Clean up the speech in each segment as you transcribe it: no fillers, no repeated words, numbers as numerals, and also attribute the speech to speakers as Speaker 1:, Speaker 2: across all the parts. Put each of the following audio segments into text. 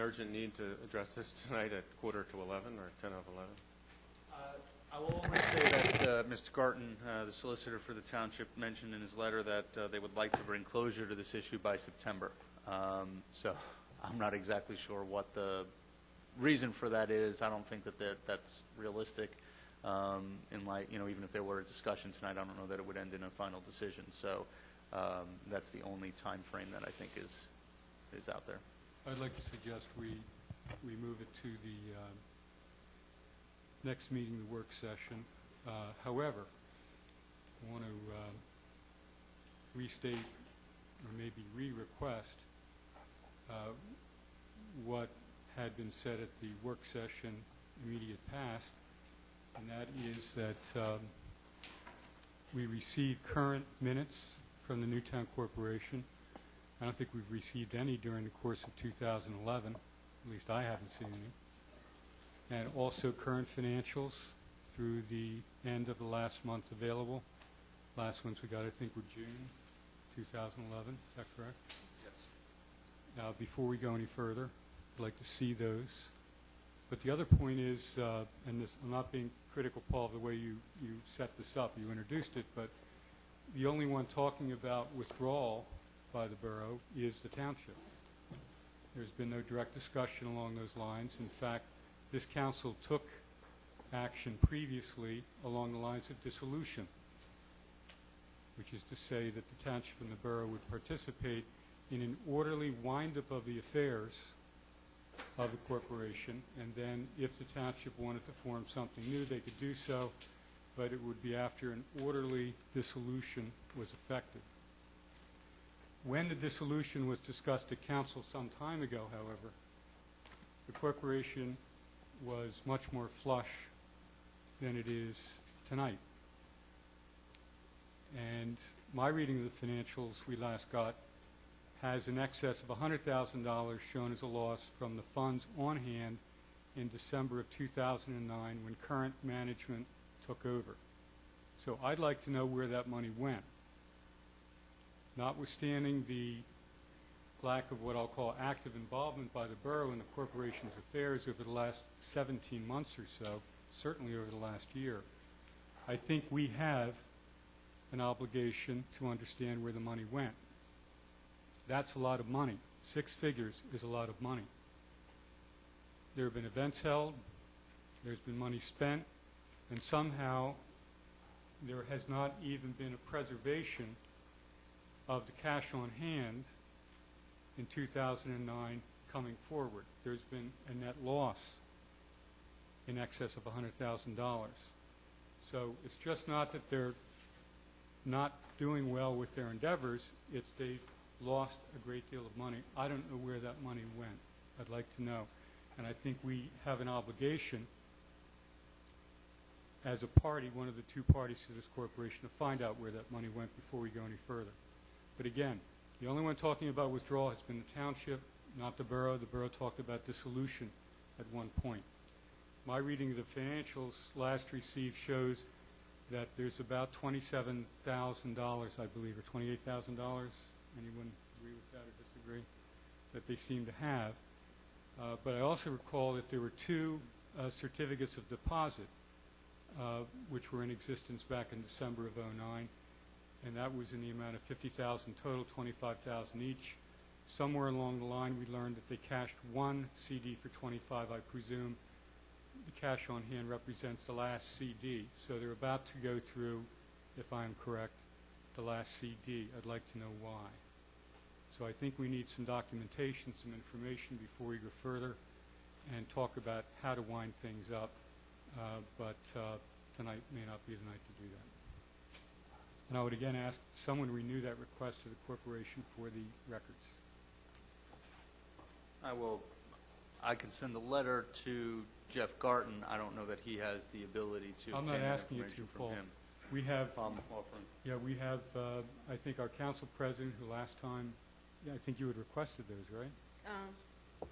Speaker 1: urgent need to address this tonight at 11:45 or 11:10?
Speaker 2: I will only say that Mr. Garten, the solicitor for the township, mentioned in his letter that they would like to bring closure to this issue by September. So I'm not exactly sure what the reason for that is. I don't think that that's realistic. In light, even if there were a discussion tonight, I don't know that it would end in a final decision. So that's the only time frame that I think is out there.
Speaker 3: I'd like to suggest we move it to the next meeting, the work session. However, I want to restate or maybe re-request what had been said at the work session immediate past, and that is that we received current minutes from the Newtown Corporation. I don't think we've received any during the course of 2011. At least I haven't seen any. And also current financials through the end of the last month available. Last ones we got, I think, were June 2011. Is that correct?
Speaker 2: Yes.
Speaker 3: Now, before we go any further, I'd like to see those. But the other point is, and this, I'm not being critical, Paul, of the way you set this up. You introduced it, but the only one talking about withdrawal by the borough is the township. There's been no direct discussion along those lines. In fact, this council took action previously along the lines of dissolution, which is to say that the township and the borough would participate in an orderly wind-up of the affairs of the corporation, and then if the township wanted to form something new, they could do so, but it would be after an orderly dissolution was effected. When the dissolution was discussed at council some time ago, however, the corporation was much more flush than it is tonight. And my reading of the financials we last got has an excess of $100,000 shown as a loss from the funds on hand in December of 2009 when current management took over. So I'd like to know where that money went. Notwithstanding the lack of what I'll call active involvement by the borough in the corporation's affairs over the last 17 months or so, certainly over the last year, I think we have an obligation to understand where the money went. That's a lot of money. 6 figures is a lot of money. There have been events held, there's been money spent, and somehow there has not even been a preservation of the cash on hand in 2009 coming forward. There's been a net loss in excess of $100,000. So it's just not that they're not doing well with their endeavors, it's they've lost a great deal of money. I don't know where that money went. I'd like to know. And I think we have an obligation as a party, one of the 2 parties to this corporation, to find out where that money went before we go any further. But again, the only one talking about withdrawal has been the township, not the borough. The borough talked about dissolution at one point. My reading of the financials last received shows that there's about $27,000, I believe, or $28,000. Anyone agree with that or disagree? That they seem to have. But I also recall that there were 2 certificates of deposit which were in existence back in December of 2009, and that was in the amount of $50,000 total, $25,000 each. Somewhere along the line, we learned that they cashed 1 CD for $25,000. I presume the cash on hand represents the last CD. So they're about to go through, if I'm correct, the last CD. I'd like to know why. So I think we need some documentation, some information before we go further and talk about how to wind things up. But tonight may not be the night to do that. And I would again ask someone renew that request to the corporation for the records.
Speaker 2: I can send a letter to Jeff Garten. I don't know that he has the ability to
Speaker 3: I'm
Speaker 2: obtain
Speaker 3: not asking you
Speaker 2: information
Speaker 3: to,
Speaker 2: from
Speaker 3: Paul.
Speaker 2: him.
Speaker 3: We have,
Speaker 2: Offering.
Speaker 3: yeah, we have, I think our council president, who last time, yeah, I think you had requested those, right?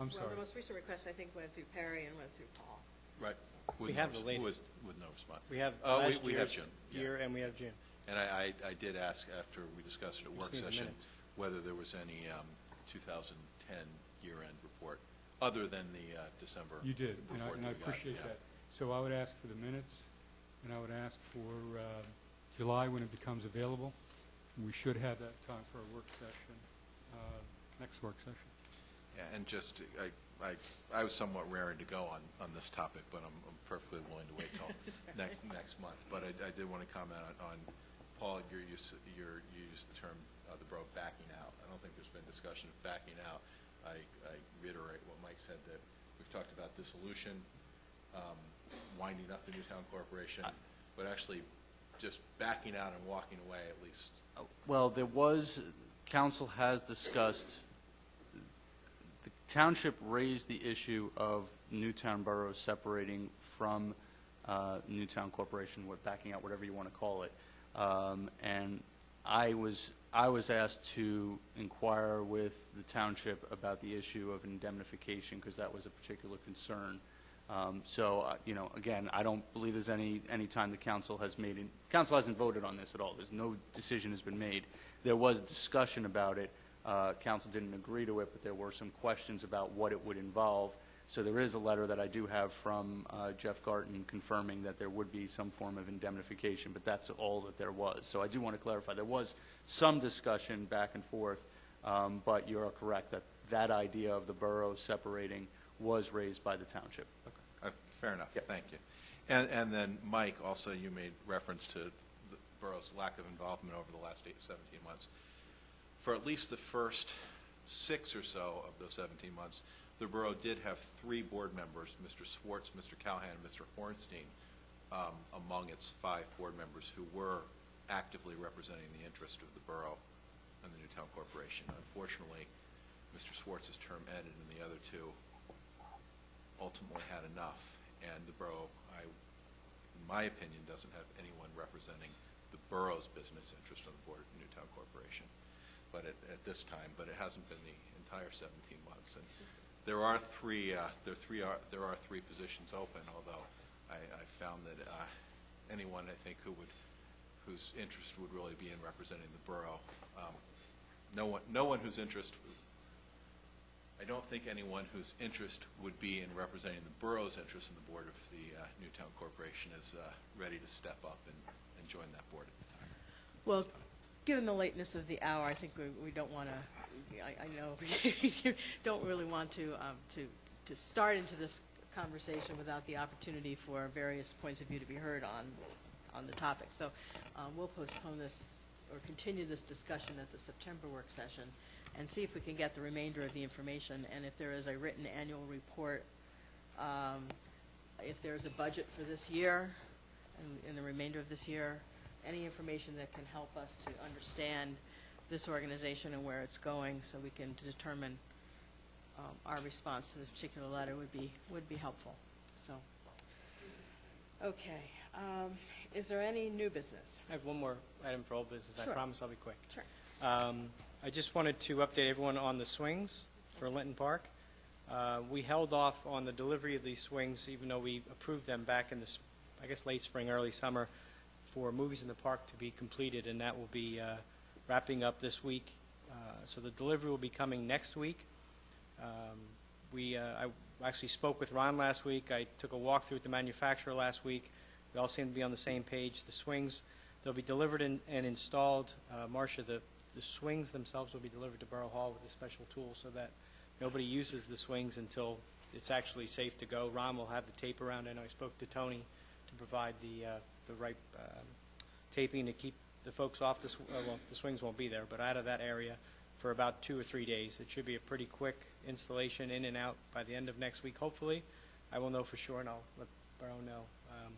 Speaker 3: I'm
Speaker 4: Well,
Speaker 3: sorry.
Speaker 4: the most recent request, I think, went through Perry and went through Paul.
Speaker 5: Right.
Speaker 6: We have the latest.
Speaker 5: With no response.
Speaker 6: We have
Speaker 5: Oh,
Speaker 6: last
Speaker 5: we have
Speaker 6: year's
Speaker 5: June. Yeah.
Speaker 6: year, and we have June.
Speaker 5: And I did ask after we discussed it at work
Speaker 6: Just need the
Speaker 5: session
Speaker 6: minutes.
Speaker 5: whether there was any 2010 year-end report. other than the December.
Speaker 3: You did, and
Speaker 5: report
Speaker 3: I
Speaker 5: that we got,
Speaker 3: appreciate
Speaker 5: yeah.
Speaker 3: that. So I would ask for the minutes, and I would ask for July when it becomes available. We should have that time for a work session, next work session.
Speaker 5: Yeah, and just, I was somewhat raring to go on this topic, but I'm perfectly willing to wait till next month. But I did want to comment on Paul, you used the term, the borough backing out. I don't think there's been discussion of backing out. I reiterate what Mike said, that we've talked about dissolution, winding up the Newtown Corporation, but actually just backing out and walking away at least.
Speaker 2: Well, council has discussed, the township raised the issue of Newtown Borough separating from Newtown Corporation, backing out, whatever you want to call it. And I was asked to inquire with the township about the issue of indemnification, because that was a particular concern. Again, I don't believe there's any time the council has made, council hasn't voted on this at all. There's no decision has been made. There was discussion about it. Council didn't agree to it, but there were some questions about what it would involve. So there is a letter that I do have from Jeff Garton confirming that there would be some form of indemnification, but that's all that there was. So I do want to clarify, there was some discussion back and forth, but you're correct that that idea of the borough separating was raised by the township.
Speaker 5: Fair enough,
Speaker 2: Yep.
Speaker 5: Thank you. And then, Mike, also you made reference to the borough's lack of involvement over the last 17 months. For at least the first 6 or so of those 17 months, the borough did have 3 board members, Mr. Swartz, Mr. Callahan, and Mr. Hornstein, among its 5 board members who were actively representing the interest of the borough and the Newtown Corporation. Unfortunately, Mr. Swartz's term ended, and the other 2 ultimately had enough. And the borough, in my opinion, doesn't have anyone representing the borough's business interest on the board of the Newtown Corporation. But at this time, but it hasn't been the entire 17 months. And there are 3 positions open. Although I found that anyone I think whose interest would really be in representing the borough, no one whose interest. I don't think anyone whose interest would be in representing the borough's interest in the board of the Newtown Corporation is ready to step up and join that board at the time.
Speaker 4: Well, given the lateness of the hour, I think we don't want to, I know, you don't really want to start into this conversation without the opportunity for various points of view to be heard on the topic. So we'll postpone this or continue this discussion at the September work session and see if we can get the remainder of the information. And if there is a written annual report, if there's a budget for this year and in the remainder of this year, any information that can help us to understand this organization and where it's going so we can determine our response to this particular letter would be helpful. So, okay. Is there any new business?
Speaker 6: I have one more item for old business.
Speaker 4: Sure.
Speaker 6: I promise I'll be quick.
Speaker 4: Sure.
Speaker 6: I just wanted to update everyone on the swings for Linton Park. We held off on the delivery of these swings, even though we approved them back in late spring, early summer, for Movies in the Park to be completed, and that will be wrapping up this week. So the delivery will be coming next week. I actually spoke with Ron last week. I took a walk through with the manufacturer last week. We all seem to be on the same page. The swings, they'll be delivered and installed. Marcia, the swings themselves will be delivered to Borough Hall with a special tool so that nobody uses the swings until it's actually safe to go. Ron will have the tape around. I know I spoke to Tony to provide the right taping to keep the folks off the swings won't be there, but out of that area for about 2 or 3 days. It should be a pretty quick installation in and out by the end of next week, hopefully. I will know for sure, and I'll let Borough know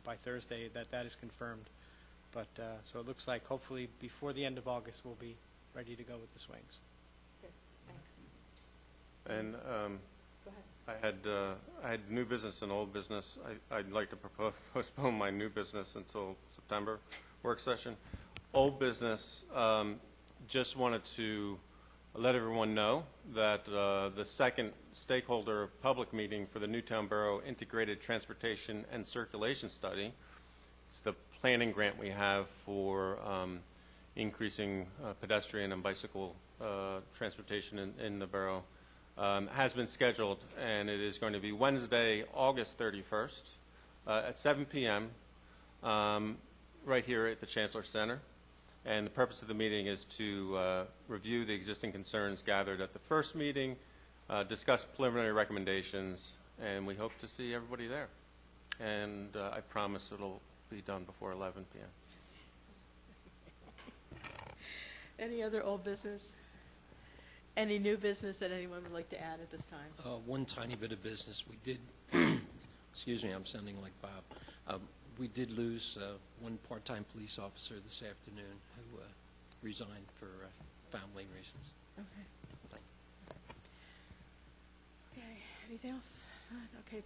Speaker 6: by Thursday that is confirmed. But so it looks like hopefully before the end of August we'll be ready to go with the swings.
Speaker 4: Okay, thanks.
Speaker 1: And
Speaker 4: Go ahead.
Speaker 1: I had new business and old business. I'd like to postpone my new business until September work session. Old business, just wanted to let everyone know that the second stakeholder public meeting for the Newtown Borough Integrated Transportation and Circulation Study, it's the planning grant we have for increasing pedestrian and bicycle transportation in the borough. has been scheduled, and it is going to be Wednesday, August 31st, at 7 p.m., right here at the Chancellor Center. And the purpose of the meeting is to review the existing concerns gathered at the first meeting, discuss preliminary recommendations, and we hope to see everybody there. And I promise it'll be done before 11 p.m.
Speaker 4: Any other old business? Any new business that anyone would like to add at this time?
Speaker 7: One tiny bit of business. We did, excuse me, I'm sounding like Bob. We did lose one part-time police officer this afternoon who resigned for family reasons.
Speaker 4: Okay.
Speaker 7: Thank you.
Speaker 4: Okay, anything else? Okay,